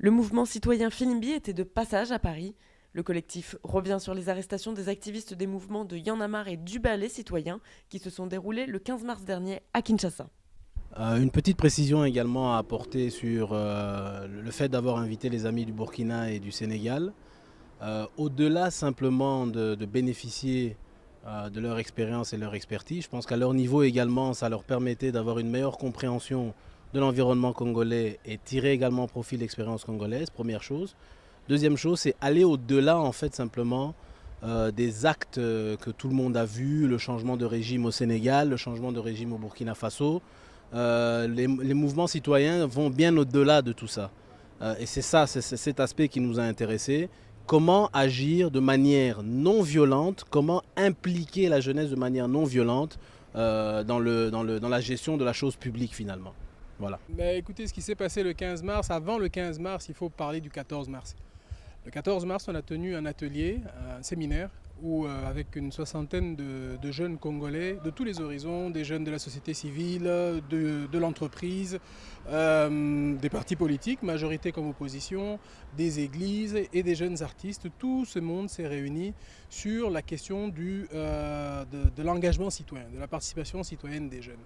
Le mouvement citoyen Filimbi était de passage à Paris. Le collectif revient sur les arrestations des activistes des mouvements de Y en a marre et du ballet citoyen qui se sont déroulées le 15 mars dernier à Kinshasa. Une petite précision également à apporter sur le fait d'avoir invité les amis du Burkina et du Sénégal. Au-delà simplement de bénéficier de leur expérience et leur expertise, je pense qu'à leur niveau également, ça leur permettait d'avoir une meilleure compréhension de l'environnement congolais et tirer également profit de l'expérience congolaise, première chose. Deuxième chose, c'est aller au-delà en fait simplement des actes que tout le monde a vus, le changement de régime au Sénégal, le changement de régime au Burkina Faso. Les mouvements citoyens vont bien au-delà de tout ça. Et c'est ça, c'est cet aspect qui nous a intéressés. Comment agir de manière non violente, comment impliquer la jeunesse de manière non violente dans la gestion de la chose publique finalement. Voilà. Mais écoutez, ce qui s'est passé le 15 mars, avant le 15 mars, il faut parler du 14 mars. Le 14 mars, on a tenu un atelier, un séminaire, où avec une soixantaine de jeunes Congolais de tous les horizons, des jeunes de la société civile, de l'entreprise, des partis politiques, majorité comme opposition, des églises et des jeunes artistes, tout ce monde s'est réuni sur la question de l'engagement citoyen, de la participation citoyenne des jeunes.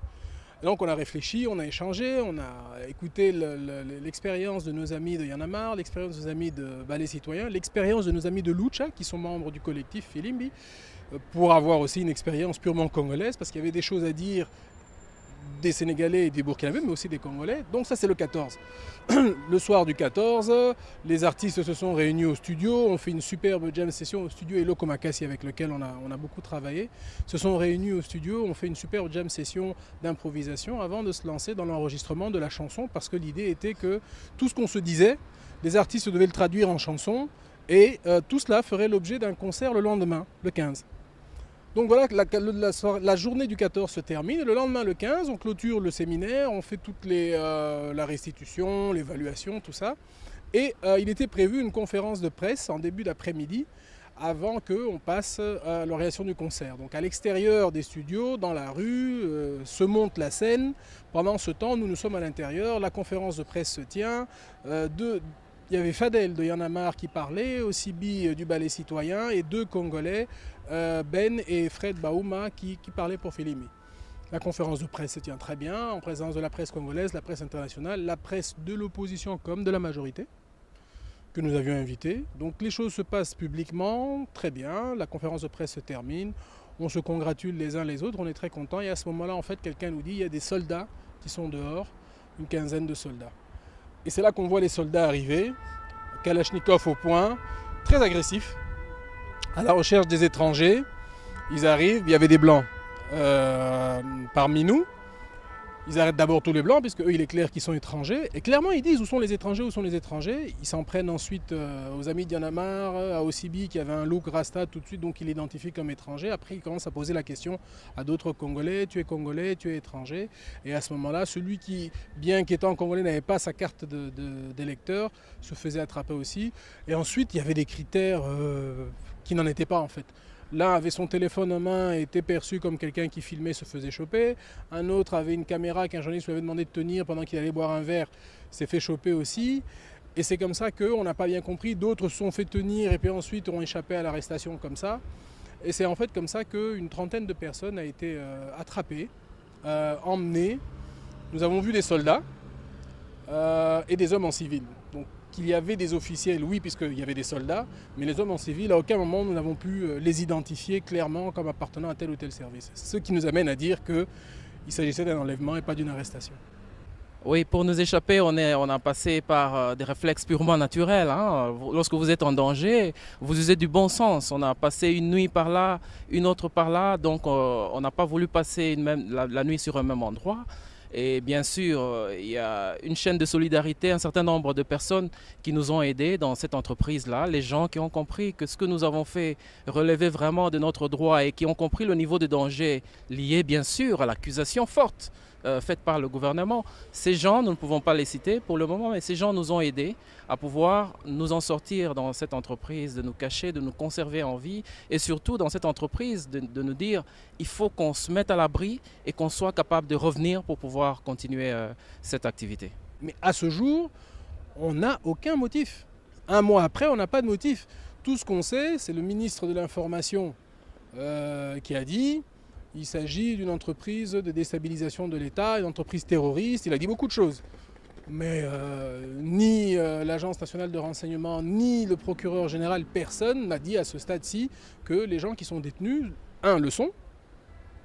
Et donc on a réfléchi, on a échangé, on a écouté l'expérience de nos amis de Y en a marre, l'expérience de nos amis de Ballet Citoyen, l'expérience de nos amis de Lucha qui sont membres du collectif Filimbi, pour avoir aussi une expérience purement congolaise parce qu'il y avait des choses à dire des Sénégalais et des Burkinabés, mais aussi des Congolais. Donc ça c'est le 14. Le soir du 14, les artistes se sont réunis au studio, on fait une superbe jam session au studio Eloko Makassi avec lequel on a beaucoup travaillé. Se sont réunis au studio, on fait une superbe jam session d'improvisation avant de se lancer dans l'enregistrement de la chanson parce que l'idée était que tout ce qu'on se disait, les artistes devaient le traduire en chanson et tout cela ferait l'objet d'un concert le lendemain, le 15. Donc voilà, la journée du 14 se termine. Le lendemain, le 15, on clôture le séminaire, on fait toute la restitution, l'évaluation, tout ça. Et il était prévu une conférence de presse en début d'après-midi avant qu'on passe à l'organisation du concert. Donc à l'extérieur des studios, dans la rue, se monte la scène. Pendant ce temps, nous sommes à l'intérieur, la conférence de presse se tient. Il y avait Fadel de Y en a marre qui parlait, Osibi du Ballet Citoyen et deux Congolais, Ben et Fred Baouma qui parlaient pour Filimbi. La conférence de presse se tient très bien, en présence de la presse congolaise, la presse internationale, la presse de l'opposition comme de la majorité, que nous avions invitée. Donc les choses se passent publiquement, très bien, la conférence de presse se termine, on se congratule les uns les autres, on est très contents. Et à ce moment-là, en fait, quelqu'un nous dit, il y a des soldats qui sont dehors, une quinzaine de soldats. Et c'est là qu'on voit les soldats arriver, Kalachnikov au poing, très agressifs, à la recherche des étrangers. Ils arrivent, il y avait des blancs parmi nous. Ils arrêtent d'abord tous les blancs, puisque eux, il est clair qu'ils sont étrangers. Et clairement, ils disent où sont les étrangers, où sont les étrangers. Ils s'en prennent ensuite aux amis d'Y en a marre, à Osibi qui avait un look rasta tout de suite, donc il l'identifie comme étranger. Après, il commence à poser la question à d'autres Congolais, tu es étranger. Et à ce moment-là, celui qui, bien qu'étant Congolais, n'avait pas sa carte d'électeur, se faisait attraper aussi. Et ensuite, il y avait des critères qui n'en étaient pas en fait. L'un avait son téléphone en main et était perçu comme quelqu'un qui filmait, se faisait choper. Un autre avait une caméra qu'un journaliste lui avait demandé de tenir pendant qu'il allait boire un verre, s'est fait choper aussi. Et c'est comme ça qu'on n'a pas bien compris. D'autres se sont fait tenir et puis ensuite ont échappé à l'arrestation comme ça. Et c'est en fait comme ça qu'une trentaine de personnes a été attrapées, emmenées. Nous avons vu des soldats et des hommes en civil. Donc, qu'il y avait des officiels, oui, puisqu'il y avait des soldats, mais les hommes en civil, à aucun moment nous n'avons pu les identifier clairement comme appartenant à tel ou tel service. Ce qui nous amène à dire qu'il s'agissait d'un enlèvement et pas d'une arrestation. Oui, pour nous échapper, on a passé par des réflexes purement naturels, hein. Lorsque vous êtes en danger, vous usez du bon sens. On a passé une nuit par là, une autre par là, donc on n'a pas voulu passer la nuit sur un même endroit. Et bien sûr, il y a une chaîne de solidarité, un certain nombre de personnes qui nous ont aidés dans cette entreprise-là. Les gens qui ont compris que ce que nous avons fait relevait vraiment de notre droit et qui ont compris le niveau de danger lié bien sûr à l'accusation forte faite par le gouvernement. Ces gens, nous ne pouvons pas les citer pour le moment, mais ces gens nous ont aidés à pouvoir nous en sortir dans cette entreprise, de nous cacher, de nous conserver en vie et surtout dans cette entreprise de nous dire il faut qu'on se mette à l'abri et qu'on soit capable de revenir pour pouvoir continuer cette activité. Mais à ce jour, On n'a aucun motif. Un mois après, on n'a pas de motif. Tout ce qu'on sait, c'est le ministre de l'Information qui a dit qu'il s'agit d'une entreprise de déstabilisation de l'État, une entreprise terroriste. Il a dit beaucoup de choses. Mais ni l'Agence nationale de renseignement, ni le procureur général, personne n'a dit à ce stade-ci que les gens qui sont détenus, un, le sont.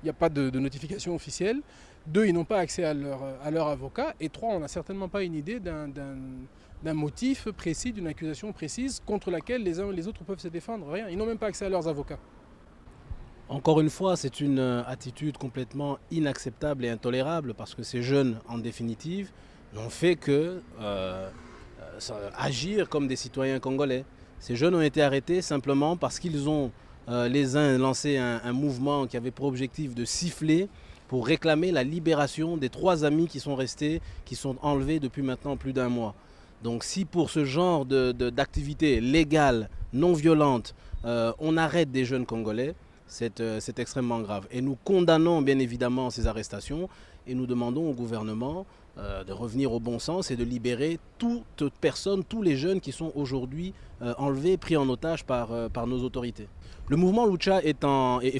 Il n'y a pas de notification officielle. Deux, ils n'ont pas accès à leur avocat. Et trois, on n'a certainement pas une idée d'un motif précis, d'une accusation précise contre laquelle les uns et les autres peuvent se défendre. Rien. Ils n'ont même pas accès à leurs avocats. Encore une fois, c'est une attitude complètement inacceptable et intolérable parce que ces jeunes, en définitive, n'ont fait que agir comme des citoyens congolais. Ces jeunes ont été arrêtés simplement parce qu'ils ont les uns lancé un mouvement qui avait pour objectif de siffler pour réclamer la libération des 3 amis qui sont restés, qui sont enlevés depuis maintenant plus d'1 mois. Donc si pour ce genre d'activité légale, non violente, on arrête des jeunes Congolais, c'est extrêmement grave. Et nous condamnons bien évidemment ces arrestations et nous demandons au gouvernement de revenir au bon sens et de libérer toute personne, tous les jeunes qui sont aujourd'hui enlevés, pris en otage par nos autorités. Le mouvement Lucha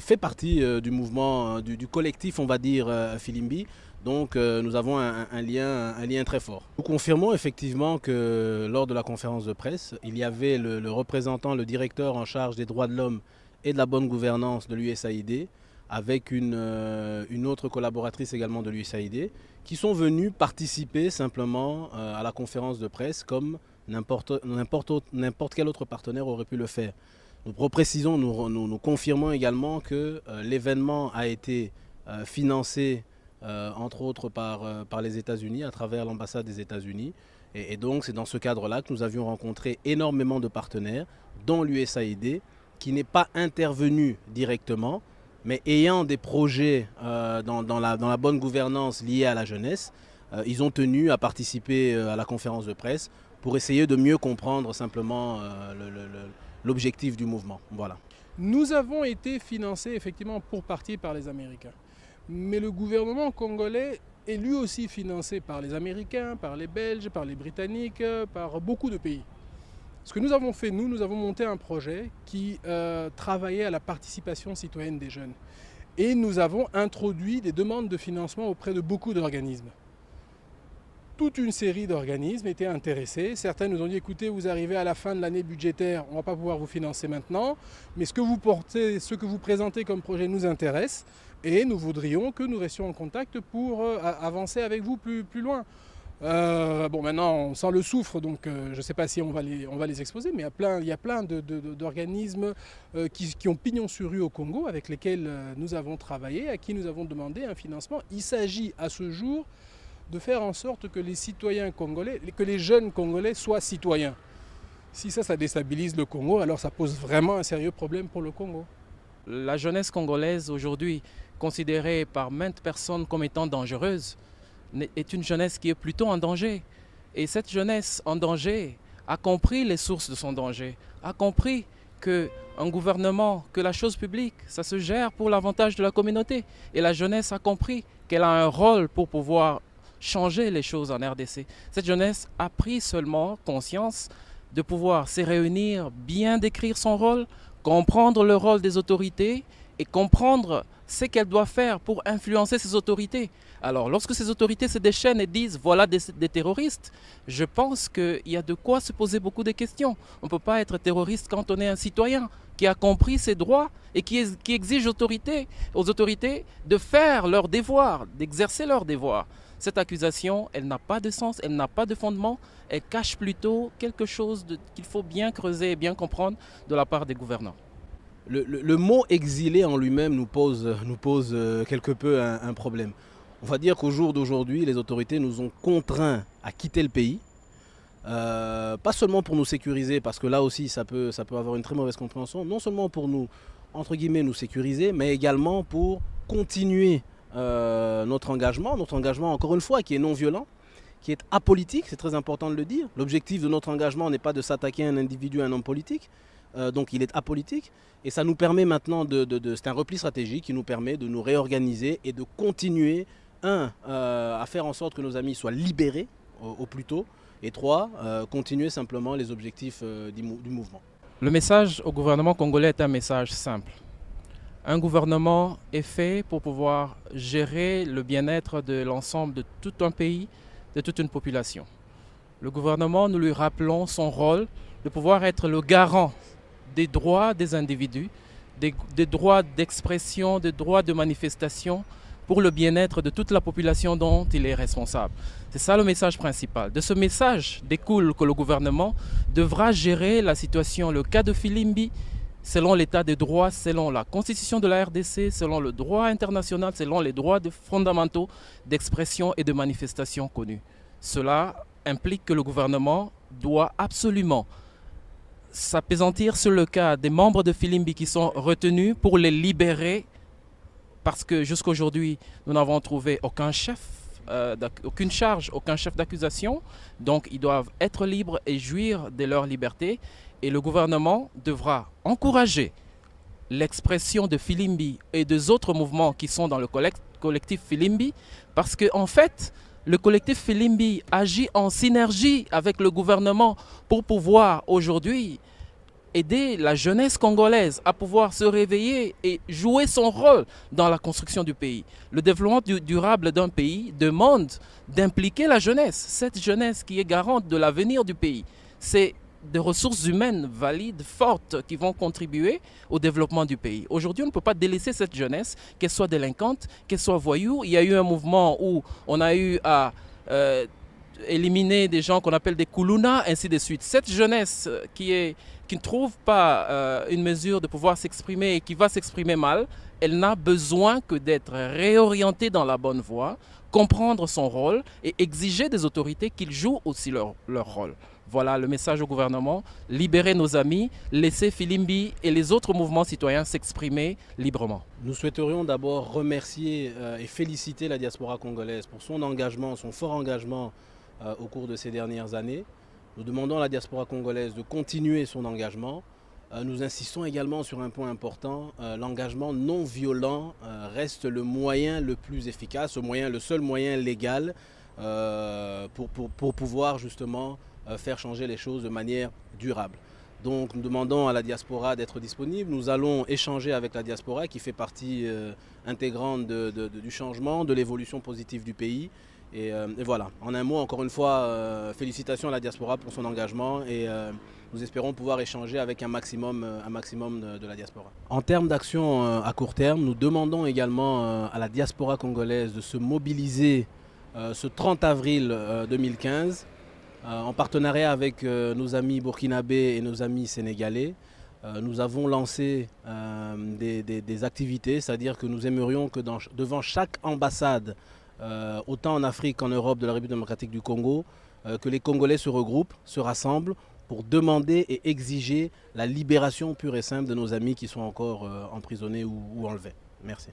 fait partie du mouvement, du collectif, on va dire, Filimbi. Donc nous avons un lien très fort. Nous confirmons effectivement que lors de la conférence de presse, il y avait le représentant, le directeur en charge des droits de l'homme et de la bonne gouvernance de l'USAID, avec une autre collaboratrice également de l'USAID, qui sont venus participer simplement à la conférence de presse comme n'importe quel autre partenaire aurait pu le faire. Nous reprécisons, nous confirmons également que l'événement a été financé entre autres par les États-Unis, à travers l'ambassade des États-Unis. Et donc c'est dans ce cadre-là que nous avions rencontré énormément de partenaires, dont l'USAID, qui n'est pas intervenu directement, mais ayant des projets dans la bonne gouvernance liés à la jeunesse, ils ont tenu à participer à la conférence de presse pour essayer de mieux comprendre simplement l'objectif du mouvement. Voilà. Nous avons été financés effectivement pour partie par les Américains. Mais le gouvernement congolais est lui aussi financé par les Américains, par les Belges, par les Britanniques, par beaucoup de pays. Ce que nous avons fait, nous avons monté un projet qui travaillait à la participation citoyenne des jeunes. Et nous avons introduit des demandes de financement auprès de beaucoup d'organismes. Toute une série d'organismes étaient intéressés. Certains nous ont dit, écoutez, vous arrivez à la fin de l'année budgétaire, on ne va pas pouvoir vous financer maintenant, mais ce que vous présentez comme projet nous intéresse et nous voudrions que nous restions en contact pour avancer avec vous plus loin. Bon, maintenant, on sent le soufre, donc je ne sais pas si on va les exposer, mais il y a plein d'organismes qui ont pignon sur rue au Congo, avec lesquels nous avons travaillé, à qui nous avons demandé un financement. Il s'agit à ce jour de faire en sorte que les citoyens congolais, que les jeunes Congolais soient citoyens. Si ça déstabilise le Congo, alors ça pose vraiment un sérieux problème pour le Congo. La jeunesse congolaise aujourd'hui, considérée par maintes personnes comme étant dangereuse, est une jeunesse qui est plutôt en danger. Et cette jeunesse en danger a compris les sources de son danger, a compris qu'un gouvernement, que la chose publique, ça se gère pour l'avantage de la communauté. Et la jeunesse a compris qu'elle a un rôle pour pouvoir changer les choses en RDC. Cette jeunesse a pris seulement conscience de pouvoir se réunir, bien décrire son rôle, comprendre le rôle des autorités et comprendre ce qu'elle doit faire pour influencer ces autorités. Alors, lorsque ces autorités se déchaînent et disent « voilà des terroristes », je pense qu'il y a de quoi se poser beaucoup de questions. On ne peut pas être terroriste quand on est un citoyen qui a compris ses droits et qui exige aux autorités de faire leur devoir, d'exercer leur devoir. Cette accusation, elle n'a pas de sens, elle n'a pas de fondement, elle cache plutôt quelque chose qu'il faut bien creuser et bien comprendre de la part des gouvernants. Le mot exilé en lui-même nous pose quelque peu un problème. On va dire qu'au jour d'aujourd'hui, les autorités nous ont contraints à quitter le pays. Pas seulement pour nous sécuriser, parce que là aussi ça peut avoir une très mauvaise compréhension, non seulement pour nous, entre guillemets, nous sécuriser, mais également pour continuer notre engagement encore une fois qui est non violent, qui est apolitique, c'est très important de le dire. L'objectif de notre engagement n'est pas de s'attaquer à un individu, à un homme politique, donc il est apolitique et ça nous permet maintenant c'est un repli stratégique qui nous permet de nous réorganiser et de continuer à faire en sorte que nos amis soient libérés au plus tôt Et 3, continuer simplement les objectifs du mouvement. Le message au gouvernement congolais est un message simple. Un gouvernement est fait pour pouvoir gérer le bien-être de l'ensemble de tout un pays, de toute une population. Le gouvernement, nous lui rappelons son rôle de pouvoir être le garant des droits des individus, des droits d'expression, des droits de manifestation pour le bien-être de toute la population dont il est responsable. C'est ça le message principal. De ce message découle que le gouvernement devra gérer la situation, le cas de Filimbi, selon l'état des droits, selon la constitution de la RDC, selon le droit international, selon les droits fondamentaux d'expression et de manifestation connus. Cela implique que le gouvernement doit absolument s'appesantir sur le cas des membres de Filimbi qui sont retenus pour les libérer parce que jusqu'à aujourd'hui, nous n'avons trouvé aucun chef, aucune charge, aucun chef d'accusation. Donc, ils doivent être libres et jouir de leur liberté. Et le gouvernement devra encourager l'expression de Filimbi et des autres mouvements qui sont dans le collectif Filimbi parce qu'en fait, le collectif Filimbi agit en synergie avec le gouvernement pour pouvoir aujourd'hui aider la jeunesse congolaise à pouvoir se réveiller et jouer son rôle dans la construction du pays. Le développement durable d'un pays demande d'impliquer la jeunesse, cette jeunesse qui est garante de l'avenir du pays. C'est des ressources humaines valides, fortes, qui vont contribuer au développement du pays. Aujourd'hui, on ne peut pas délaisser cette jeunesse, qu'elle soit délinquante, qu'elle soit voyou. Il y a eu un mouvement où on a eu à éliminer des gens qu'on appelle des Koulouna, ainsi de suite. Cette jeunesse qui ne trouve pas une mesure de pouvoir s'exprimer et qui va s'exprimer mal, elle n'a besoin que d'être réorientée dans la bonne voie, comprendre son rôle et exiger des autorités qu'ils jouent aussi leur rôle. Voilà le message au gouvernement, libérer nos amis, laisser Filimbi et les autres mouvements citoyens s'exprimer librement. Nous souhaiterions d'abord remercier et féliciter la diaspora congolaise pour son engagement, son fort engagement au cours de ces dernières années. Nous demandons à la diaspora congolaise de continuer son engagement. Nous insistons également sur un point important, l'engagement non violent reste le moyen le plus efficace, le seul moyen légal pour pouvoir justement faire changer les choses de manière durable. Donc nous demandons à la diaspora d'être disponible. Nous allons échanger avec la diaspora qui fait partie intégrante du changement, de l'évolution positive du pays. Et voilà, en un mot, encore une fois, félicitations à la diaspora pour son engagement et nous espérons pouvoir échanger avec un maximum de la diaspora. En termes d'action à court terme, nous demandons également à la diaspora congolaise de se mobiliser ce 30 avril 2015 en partenariat avec nos amis burkinabés et nos amis sénégalais. Nous avons lancé des activités, c'est-à-dire que nous aimerions que devant chaque ambassade, autant en Afrique qu'en Europe de la République démocratique du Congo, que les Congolais se regroupent, se rassemblent pour demander et exiger la libération pure et simple de nos amis qui sont encore emprisonnés ou enlevés. Merci.